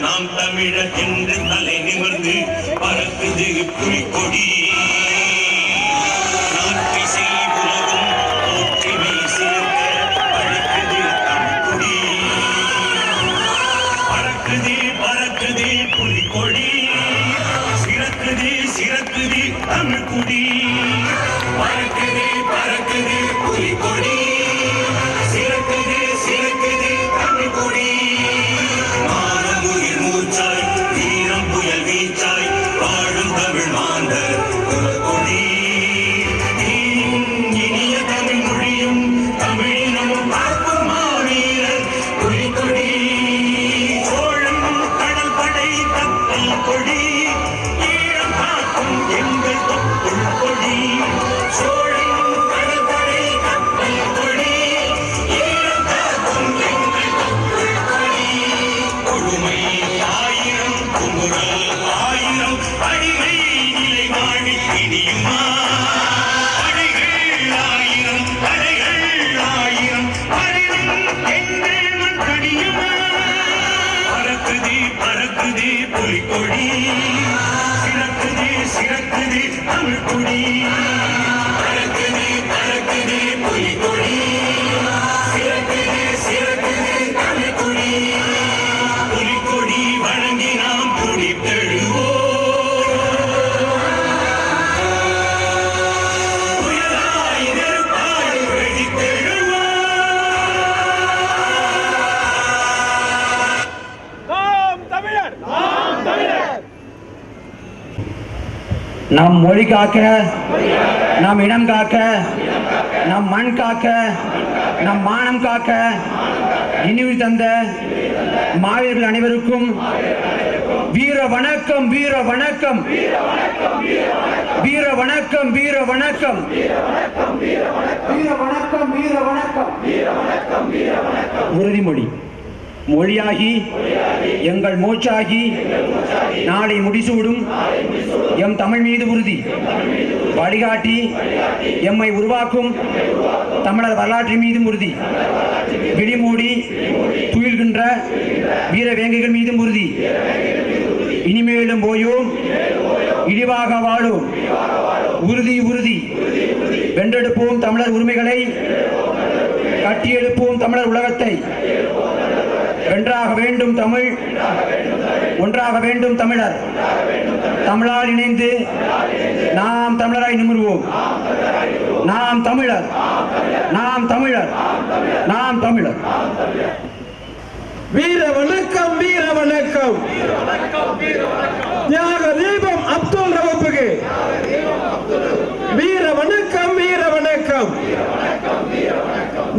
நாம் தமிழர் என்று தலை நிமிர்ந்து பறக்குது புலிக்கொடி. நாட்டை செய்வுலகும் ஒற்றுமை சேர்க்க பறக்குது தமிழ்கொடி. பறக்குது பறக்குது புலிக்கொடி, சிறக்குது சிறக்குது தமிழ்குடி. பறக்குது பறக்குது புலிக்கொடி, சிறக்குது சிறக்குது தமிழ்குடி. புலிக்கொடி, சிறக்குது சிறக்குது தமிழ்குடி. பறக்குது பறக்குது புலிக்கொடி, சிறக்குது சிறக்குது தமிழ்குடி. புலிக்கொடி வணங்கி நாம் துடித்தெழுவோம், புயலாய் நெருப்பாய் வெடித்தெழுவோம். நம் மொழி காக்க, நம் இனம் காக்க, நம் மண் காக்க, நம் மானம் காக்க நினைவு தந்த மாவீரர்கள் அனைவருக்கும் வீர வணக்கம், வீர வணக்கம், வீர வணக்கம், வீர வணக்கம், வீர வணக்கம், வீர வணக்கம். உறுதிமொழி. மொழியாகி எங்கள் மூச்சாகி நாளை முடிசூடும் எம் தமிழ் மீது உறுதி. வழிகாட்டி எம்மை உருவாக்கும் தமிழர் வரலாற்றின் மீதும் உறுதி. விழிமூடி துயில்கின்ற வீர வேங்கைகள் மீதும் உறுதி. இனிமேலும் போயோம் இழிவாக வாழும். உறுதி உறுதி. வென்றெடுப்போம் தமிழர் உரிமைகளை, கட்டியெழுப்போம் தமிழர் உலகத்தை. வென்றாக வேண்டும் தமிழ், ஒன்றாக வேண்டும் தமிழர். தமிழால் இணைந்து நாம் தமிழராய் நிமிர்வோம். நாம் தமிழர், நாம் தமிழர், நாம் தமிழர். வீர வணக்கம், வீர வணக்கம். தியாக தீபம் அப்துல் ரவுப்புக்கு வீர வணக்கம், வீர வணக்கம்.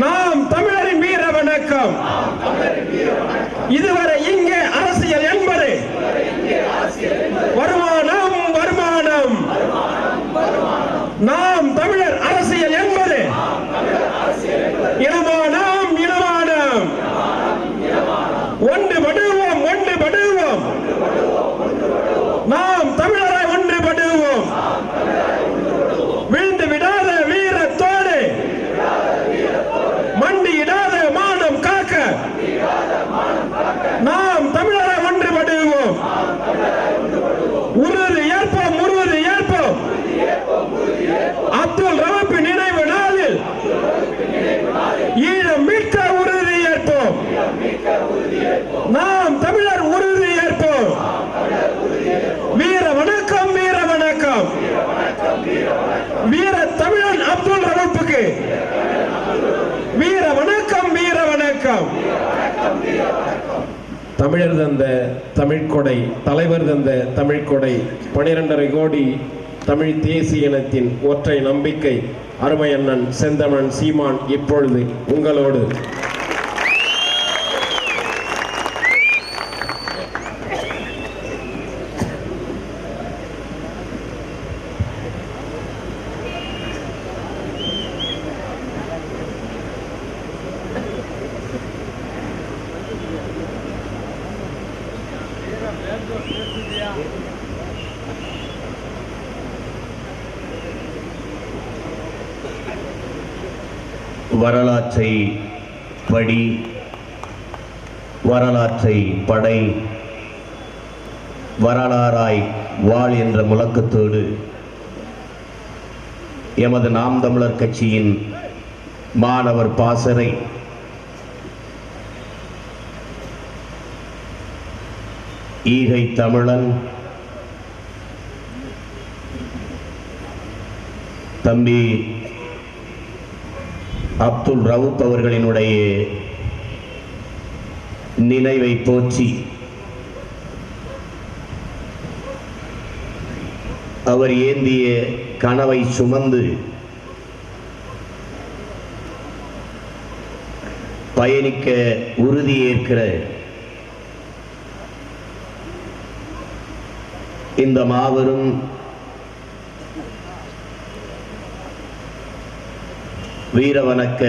நாம் தமிழரின் வீர வணக்கம். இதுவரை இங்கே அரசியல் என்பது வருமானம், வருமானம். நாம் தமிழர் அரசியல் என்பது இனமானம், இனமானம். ஒன்றுபடுவோம், ஒன்றுபடுவோம். நாம் தமிழரை ஒன்றுபடுவோம். விழுந்து விடாத வீரத்தோடு, மண்டியிடாத மானம் காக்க நாம் தமிழரை ஒன்றுபடுவோம். உறுதி ஏற்போம், உறுதி ஏற்போம். ஈழம் மீட்க உறுதி ஏற்போம். நாம் தமிழர் உறுதி ஏற்போம். வீர வணக்கம், வீர வணக்கம். வீர தமிழன் அப்துல் ரவுஃபுக்கு வீர வணக்கம், வீர வணக்கம். தமிழர் தந்த தமிழ்கொடை, தலைவர் தந்த தமிழ்கொடை, 12.5 கோடி தமிழ் தேசிய இனத்தின் ஒற்றை நம்பிக்கை அருமை அண்ணன் செந்தமிழன் சீமான் இப்பொழுது உங்களோடு. வரலாற்றை படி, வரலாற்றை படை, வரலாறாய் வாழ் என்ற முழக்கத்தோடு எமது நாம் தமிழர் கட்சியின் மாணவர் பாசறை ஈகை தமிழன் தம்பி அப்துல் ரவுஃப் அவர்களினுடைய நினைவை போற்றி அவர் ஏந்திய கனவை சுமந்து பயணிக்க உறுதியேற்கிற இந்த மாபெரும் வீரவணக்க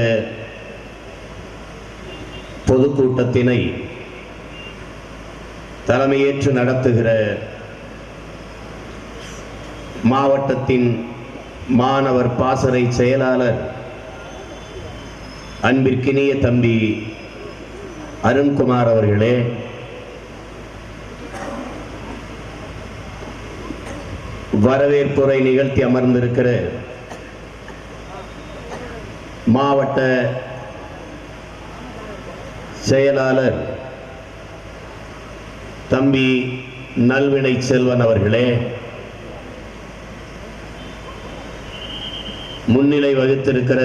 பொதுக்கூட்டத்தினை தலைமையேற்று நடத்துகிற மாவட்டத்தின் மாணவர் பாசறை செயலாளர் அன்பிற்கினிய தம்பி அருண்குமார் அவர்களே, வரவேற்புரை நிகழ்த்தி அமர்ந்திருக்கிற மாவட்ட செயலாளர் தம்பி நல்வினை செல்வன் அவர்களே, முன்னிலை வகித்திருக்கிற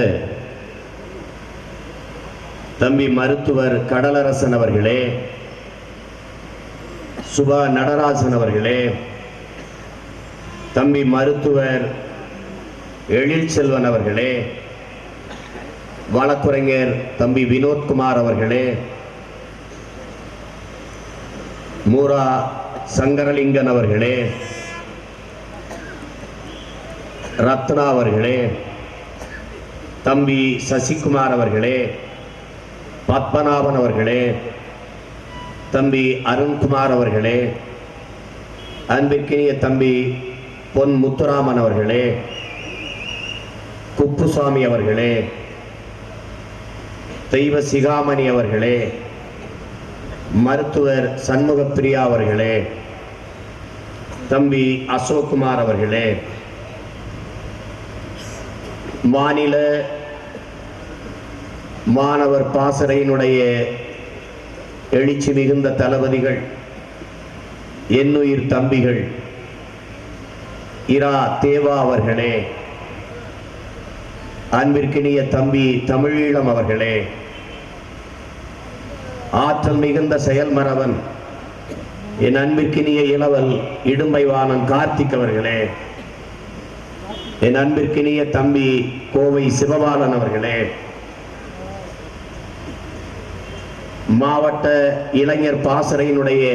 தம்பி மருத்துவர் கடலரசன் அவர்களே, சுபா நடராசன் அவர்களே, தம்பி மருத்துவர் எழில் செல்வன் அவர்களே, வழக்குரைஞர் தம்பி வினோத்குமார் அவர்களே, மூரா சங்கரலிங்கன் அவர்களே, ரத்னா அவர்களே, தம்பி சசிகுமார் அவர்களே, பத்மநாபன் அவர்களே, தம்பி அருண்குமார் அவர்களே, அன்பிற்கினிய தம்பி பொன் முத்துராமன் அவர்களே, குப்புசாமி அவர்களே, தெய்வ சிகாமணி அவர்களே, மருத்துவர் சண்முகப்பிரியா அவர்களே, தம்பி அசோக்குமார் அவர்களே, மாநில மாணவர் பாசறையினுடைய எழுச்சி மிகுந்த தளபதிகள், என்னுயிர் தம்பிகள் இரா தேவா அவர்களே, அன்பிற்கினிய தம்பி தமிழீழம் அவர்களே, ஆற்றல் மிகுந்த செயல்மரவன் என் அன்பிற்கினிய இளவல் இடும்பைவாணன் கார்த்திக் அவர்களே, என் அன்பிற்கினிய தம்பி கோவை சிவபாலன் அவர்களே, மாவட்ட இளைஞர் பாசறையினுடைய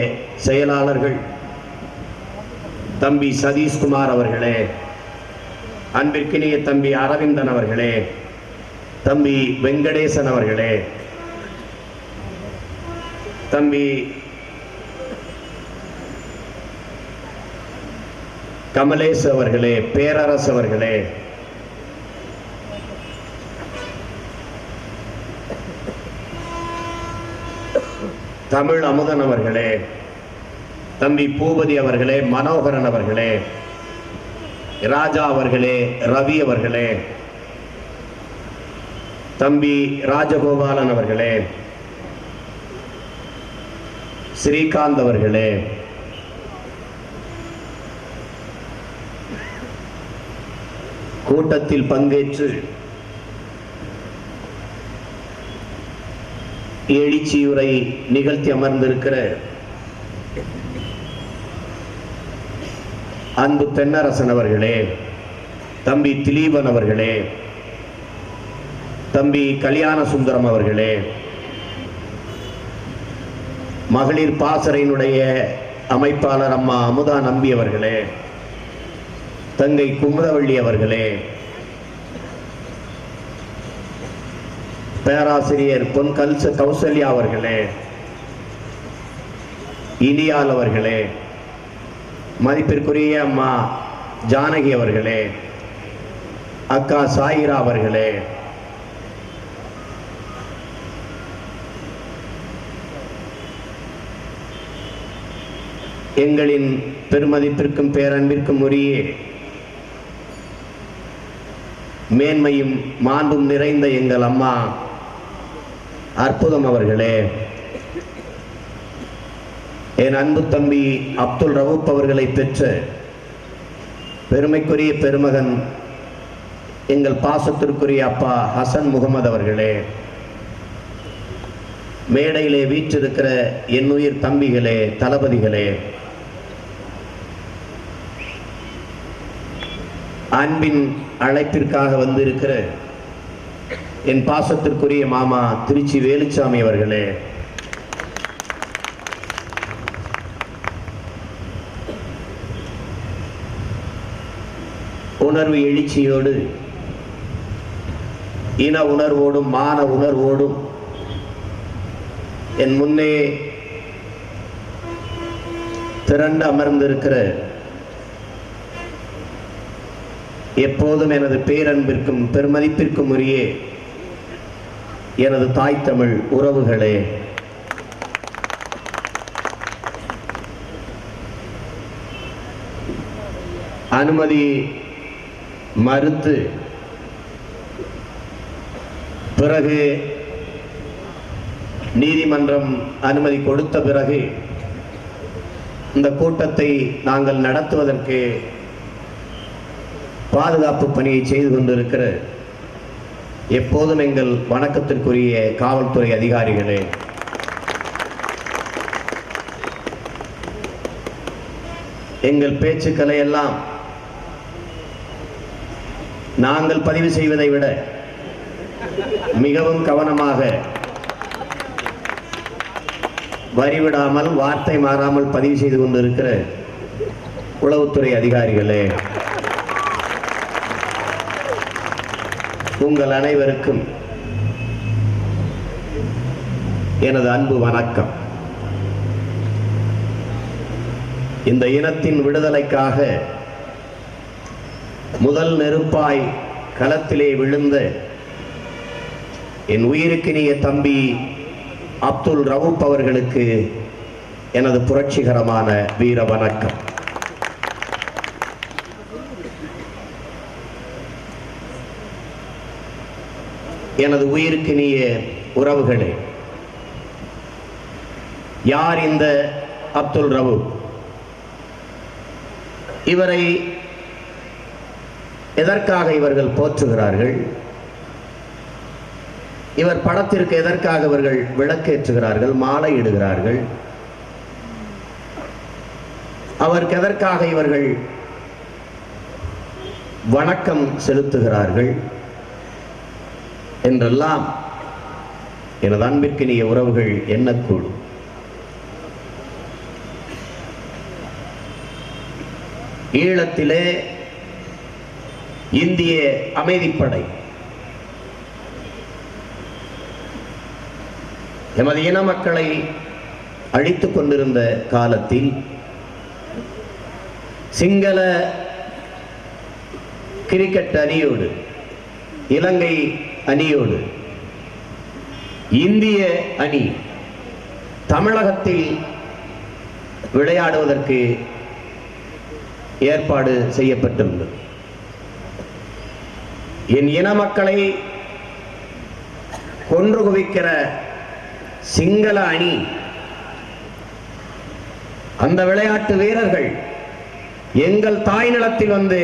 செயலாளர்கள் தம்பி சதீஷ்குமார் அவர்களே, அன்பிற்கினிய தம்பி அரவிந்தன் அவர்களே, தம்பி வெங்கடேசன் அவர்களே, தம்பி கமலேஷ் அவர்களே, பேரரசு அவர்களே, தமிழ் அமுதன் அவர்களே, தம்பி பூபதி அவர்களே, மனோகரன் அவர்களே, ராஜா அவர்களே, ரவி அவர்களே, தம்பி ராஜகோபாலன் அவர்களே, ஸ்ரீகாந்த் அவர்களே, கூட்டத்தில் பங்கேற்று எழுச்சியுரை நிகழ்த்தி அமர்ந்திருக்கிற அன்பு தென்னரசன் அவர்களே, தம்பி திலீபன் அவர்களே, தம்பி கல்யாண சுந்தரம் அவர்களே, மகளிர் பாசறையினுடைய அமைப்பாளர் அம்மா அமுதா நம்பி அவர்களே, தங்கை குமுதவள்ளி அவர்களே, பேராசிரியர் பொன் கௌசல்யா அவர்களே, இனியால் அவர்களே, மதிப்பிற்குரிய அம்மா ஜானகி அவர்களே, அக்கா சாயிரா அவர்களே, எங்களின் பெருமதிப்பிற்கும் பேரன்பிற்கும் உரிய மேன்மையும் மாண்பும் நிறைந்த எங்கள் அம்மா அற்புதம் அவர்களே, என் அன்பு தம்பி அப்துல் ரவூப் அவர்களை பெற்ற பெருமைக்குரிய பெருமகன் எங்கள் பாசத்திற்குரிய அப்பா ஹசன் முகமது அவர்களே, மேடையிலே வீற்றிருக்கிற என்னுயிர் தம்பிகளே, தளபதிகளே, அன்பின் அழைப்பிற்காக வந்திருக்கிற என் பாசத்திற்குரிய மாமா திருச்சி வேலுச்சாமி அவர்களே, உணர்வு எழுச்சியோடு இன உணர்வோடும் மான உணர்வோடும் என் முன்னே திரண்டு அமர்ந்திருக்கிற எப்போதும் எனது பேரன்பிற்கும் பெருமதிப்பிற்கும் உரிய எனது தாய் தமிழ் உறவுகளே, அனுமதி மறுத்து பிறகு நீதிமன்றம் அனுமதி கொடுத்த பிறகு இந்த கூட்டத்தை நாங்கள் நடத்துவதற்கு பாதுகாப்பு பணியை செய்து கொண்டிருக்கிற எப்போதும் எங்கள் வணக்கத்திற்குரிய காவல்துறை அதிகாரிகளே, எங்கள் பேச்சுக்களை எல்லாம் நாங்கள் பதிவு செய்வதை விட மிகவும் கவனமாக வரிவிடாமல் வார்த்தை மாறாமல் பதிவு செய்து கொண்டிருக்கிற உளவுத்துறை அதிகாரிகளே, உங்கள் அனைவருக்கும் எனது அன்பு வணக்கம். இந்த இனத்தின் விடுதலைக்காக முதல் நெருப்பாய் களத்திலே விழுந்த என் உயிருக்கினிய தம்பி அப்துல் ரவூப் அவர்களுக்கு எனது புரட்சிகரமான வீர வணக்கம். எனது உயிருக்கினிய உறவுகளே, யார் இந்த அப்துல் ரவூப்? இவரை எதற்காக இவர்கள் போற்றுகிறார்கள்? இவர் படத்திற்கு எதற்காக இவர்கள் விளக்கேற்றுகிறார்கள், மாலை இடுகிறார்கள்? அவருக்கு எதற்காக இவர்கள் வணக்கம் செலுத்துகிறார்கள் என்றெல்லாம் எனது அன்பிற்கினிய உறவுகள் எண்ணக்கூடும். ஈழத்திலே இந்திய அமைதிப்படை எமது இன மக்களை அழித்துக் கொண்டிருந்த காலத்தில் சிங்கள கிரிக்கெட் அணியோடு, இலங்கை அணியோடு இந்திய அணி தமிழகத்தில் விளையாடுவதற்கு ஏற்பாடு செய்யப்பட்டிருந்தது. என் இன மக்களை கொன்று குவிக்கிற சிங்கள அணி, அந்த விளையாட்டு வீரர்கள் எங்கள் தாய் நிலத்தில் வந்து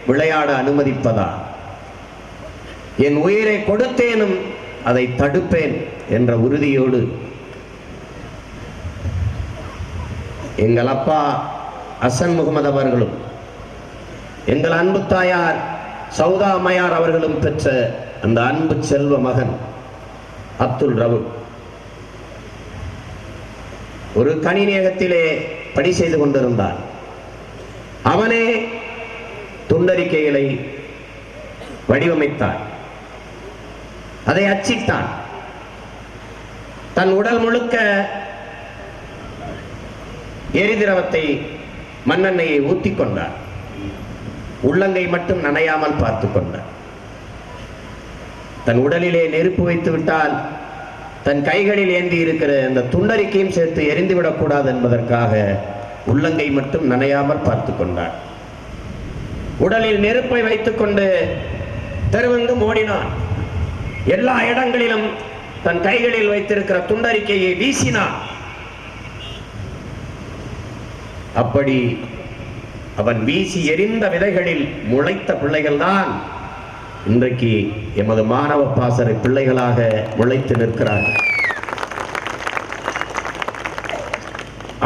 விளையாட அனுமதிப்பதா? என் உயிரை கொடுத்தேனும் அதை தடுப்பேன் என்ற உறுதியோடு எங்கள் அப்பா ஹசன் முகமது அவர்களும் எங்கள் அன்பு தாயார் சௌதா அம்மையார் அவர்களும் பெற்ற அந்த அன்பு செல்வ மகன் அப்துல் ரவுல் ஒரு கணினியகத்திலே பணி செய்து கொண்டிருந்தான். அவனே துண்டறிக்கைகளை வடிவமைத்தான், அதை அச்சிட்டான். தன் உடல் முழுக்க எரிதிரவத்தை மண்ணெண்ணெயை ஊத்திக் கொண்டார். உள்ளங்கை மட்டும் நனையாமல் பார்த்து கொண்டார். தன் உடலிலே நெருப்பு வைத்து விட்டால் தன் கைகளில் ஏந்தி இருக்கிற அந்த துண்டறிக்கையும் சேர்த்து எரிந்துவிடக் கூடாது என்பதற்காக உள்ளங்கை மட்டும் நனையாமல் பார்த்து கொண்டார். உடலில் நெருப்பை வைத்துக் கொண்டு தெருவெங்கும் ஓடினான். எல்லா இடங்களிலும் தன் கைகளில் வைத்திருக்கிற துண்டறிக்கையை வீசினான். அப்படி அவன் வீசி எரிந்த விதைகளில் முளைத்த பிள்ளைகள்தான் இன்றைக்கு எமது மாணவ பாசறை பிள்ளைகளாக முளைத்து நிற்கிறார்கள்.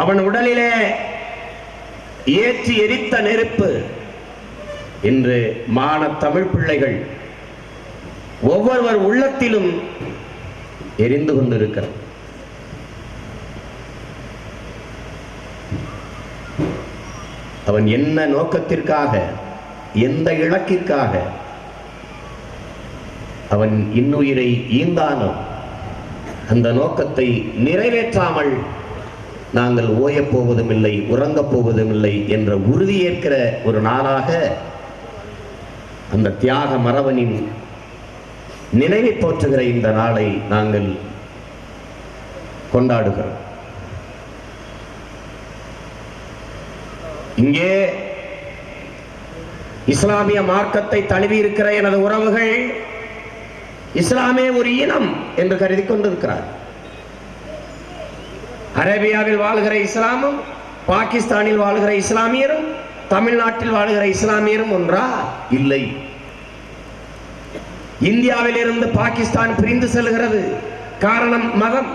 அவன் உடலிலே ஏற்றி எரித்த நெருப்பு இன்று மான தமிழ் பிள்ளைகள் ஒவ்வொருவர் உள்ளத்திலும் எரிந்து கொண்டிருக்கிறது. அவன் என்ன நோக்கத்திற்காக, எந்த இலக்கிற்காக அவன் இன்னுயிரை ஈந்தானோ அந்த நோக்கத்தை நிறைவேற்றாமல் நாங்கள் ஓயப் போவதும் இல்லை, உறங்கப் போவதும் இல்லை என்ற உறுதியேற்கிற ஒரு நாளாக அந்த தியாக மறவனின் நினைவை போற்றுகிற இந்த நாளை நாங்கள் கொண்டாடுகிறோம். இங்கே இஸ்லாமிய மார்க்கத்தை தழுவி இருக்கிற எனது உறவுகள் இஸ்லாமே ஒரு இனம் என்று கருதி கொண்டிருக்கிறார். அரேபியாவில் வாழ்கிற இஸ்லாமும் பாகிஸ்தானில் வாழ்கிற இஸ்லாமியரும் தமிழ்நாட்டில் வாழ்கிற இஸ்லாமியரும் ஒன்றா? இல்லை. இந்தியாவில் இருந்து பாகிஸ்தான் பிரிந்து செல்கிறது, காரணம் மதம்.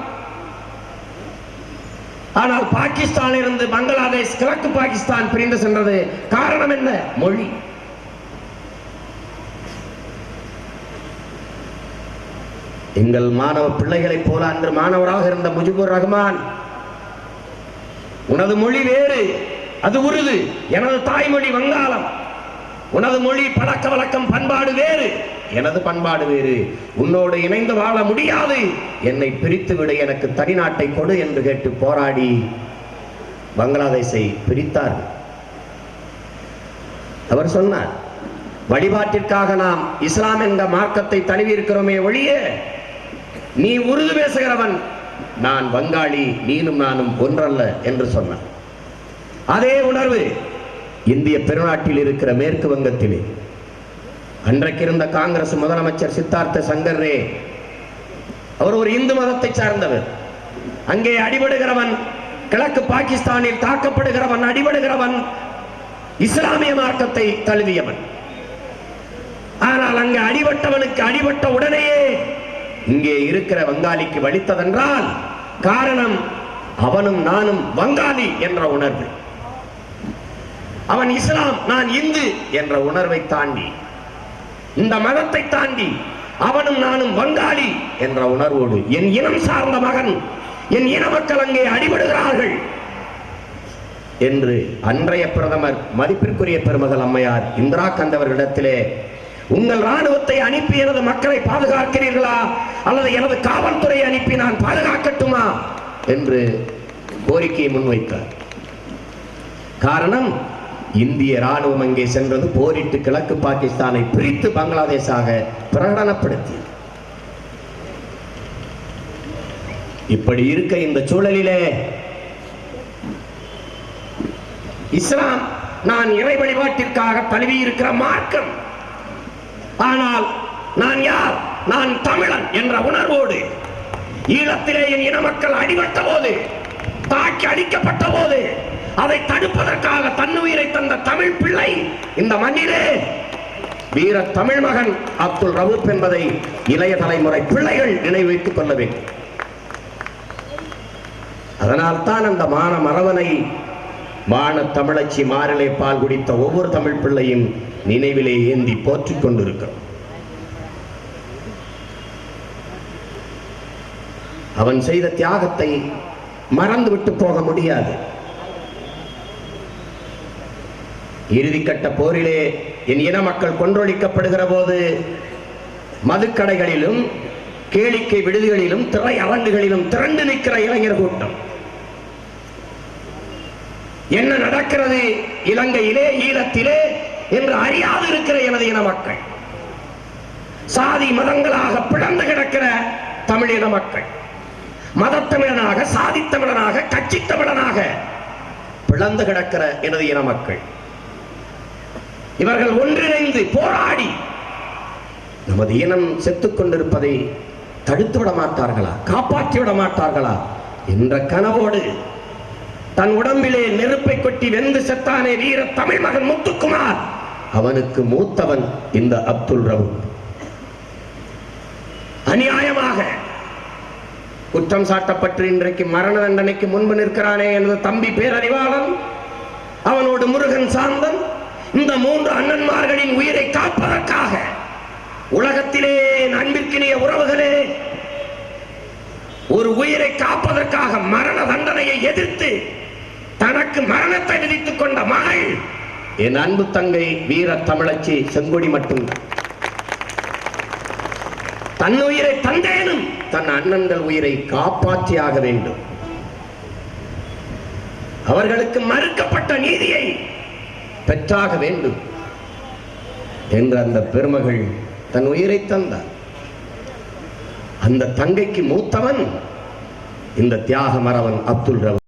ஆனால் பாகிஸ்தானில் இருந்து பங்களாதேஷ், கிழக்கு பாகிஸ்தான் பிரிந்து சென்றது, காரணம் என்ன? மொழி. எங்கள் மாணவ பிள்ளைகளைப் போல அன்று மாணவராக இருந்த முஜிபுர் ரஹ்மான், உனது மொழி வேறு, அது உருது, எனது தாய்மொழி வங்காளம். உனது மொழி பழக்க வழக்கம் பண்பாடு வேறு, எனது பண்பாடு வேறு. உன்னோடு இணைந்து வாழ முடியாது, என்னை பிரித்து விடு, எனக்கு தனிநாட்டை கொடு என்று கேட்டு போராடி பங்களாதேஷை பிரித்தார். அவர் சொன்னார், வழிபாட்டிற்காக நாம் இஸ்லாம் என்ற மார்க்கத்தை தழுவி இருக்கிறோமே ஒழிய, நீ உருது பேசுகிறவன், நான் வங்காளி, நீனும் நானும் ஒன்றல்ல என்று சொன்னார். அதே உணர்வு இந்திய பெருநாட்டில் இருக்கிற மேற்கு வங்கத்திலே அன்றைக்கு இருந்த காங்கிரஸ் முதலமைச்சர் சித்தார்த்த சங்கர் ரே, அவர் ஒரு இந்து மதத்தை சார்ந்தவர். அங்கே அடிபடுகிறவன், கிழக்கு பாகிஸ்தானில் தாக்கப்படுகிறவன், அடிபடுகிறவன் இஸ்லாமிய மார்க்கத்தை தழுவியவன். ஆனால் அங்கு அடிபட்டவனுக்கு அடிபட்ட உடனேயே இங்கே இருக்கிற வங்காளிக்கு வலித்ததென்றால் காரணம் அவனும் நானும் வங்காளி என்ற உணர்வு. அவன் இஸ்லாம், நான் இந்து என்ற உணர்வை தாண்டி, இந்த மதத்தை தாண்டி அவனும் நானும் வங்காளி என்ற உணர்வோடு என் இனம் சார்ந்த மகன், என் இன மக்கள் அங்கே அடிபடுகிறார்கள் என்று அன்றைய பிரதமர் மதிப்பிற்குரிய பெருமகள் அம்மையார் இந்திரா காந்தி அவர்களிடத்திலே, உங்கள் ராணுவத்தை அனுப்பி எனது மக்களை பாதுகாக்கிறீர்களா அல்லது எனது காவல்துறை அனுப்பி நான் பாதுகாக்கட்டுமா என்று கோரிக்கையை முன்வைத்தார். காரணம், இந்திய ராணுவம் அங்கே சென்றது போரிட்டு கிழக்கு பாகிஸ்தானை பிரித்து பங்களாதேஷாக பிரகடனப்படுத்தி. இப்படி இருக்க இந்த சூழலிலே இஸ்லாம் நான் இறை வழிபாட்டிற்காக தழுவி இருக்கிற மார்க்கம். ஆனால் நான் யார்? நான் தமிழன் என்ற உணர்வோடு ஈழத்திலே என் இன மக்கள் அடிபட்ட போது, தாக்கி அடிக்கப்பட்ட போது அதை தடுப்பதற்காக தன்னுயிரை தந்த தமிழ் பிள்ளை இந்த மண்ணிலே வீர தமிழ் மகன் அப்துல் ரவூப் என்பதை இளைய தலைமுறை பிள்ளைகள் நினைவு வைத்துக் கொள்ள வேண்டும். அதனால் தான் அந்த மான மரவனை மான தமிழச்சி மாறிலே பால் குடித்த ஒவ்வொரு தமிழ் பிள்ளையும் நினைவிலே ஏந்தி போற்றிக் கொண்டிருக்கிறோம். அவன் செய்த தியாகத்தை மறந்துவிட்டு போக முடியாது. இறுதிக்கட்ட போரிலே என் இன மக்கள் கொன்றொழிக்கப்படுகிற போது மதுக்கடைகளிலும் கேளிக்கை விடுதிகளிலும் திரை அரங்குகளிலும் திரண்டு நிற்கிற இளைஞர் கூட்டம். என்ன நடக்கிறது இலங்கையிலே, ஈழத்திலே என்று அறியாது இருக்கிற எனது இன மக்கள், சாதி மதங்களாக பிளந்து கிடக்கிற தமிழின மக்கள், மதத்தமிழனாக, சாதி தமிழனாக, கட்சி தமிழனாக பிளந்து கிடக்கிற எனது இன மக்கள், இவர்கள் ஒன்றிணைந்து போராடி நமது இனம் செத்துக் கொண்டிருப்பதை தடுத்து விட மாட்டார்களா, காப்பாற்றி விட மாட்டார்களா என்ற கனவோடு தன் உடம்பிலே நெருப்பை கொட்டி வெந்து செத்தானே வீர தமிழ் மகன் முத்துக்குமார், அவனுக்கு மூத்தவன் இந்த அப்துல் ரவூப். அநியாயமாக குற்றம் சாட்டப்பட்டு இன்றைக்கு மரண தண்டனைக்கு முன்பு நிற்கிறானே எனது தம்பி பேரறிவாளன், அவனோடு முருகன் சாந்தன், இந்த 3 அண்ணன்மார்களின் உயிரை காப்பதற்காக உலகத்திலே அன்பிற்கினிய உறவுகளே, ஒரு உயிரை காப்பதற்காக மரண தண்டனையை எதிர்த்து தனக்கு மரணத்தை விதித்துக் கொண்ட மகள் என் அன்பு தங்கை வீர தமிழச்சி செங்கொடி மட்டும்தான். தன் உயிரை தந்தேனும் தன் அண்ணன்கள் உயிரை காப்பாற்றியாக வேண்டும். அவர்களுக்கு மறுக்கப்பட்ட நீதியை பெற்றாக வேண்டும் என்ற அந்த பெருமகள் தன் உயிரை தந்தார். அந்த தங்கைக்கு மூத்தவன் இந்த தியாக மறவன் அப்துல் ரவூப்.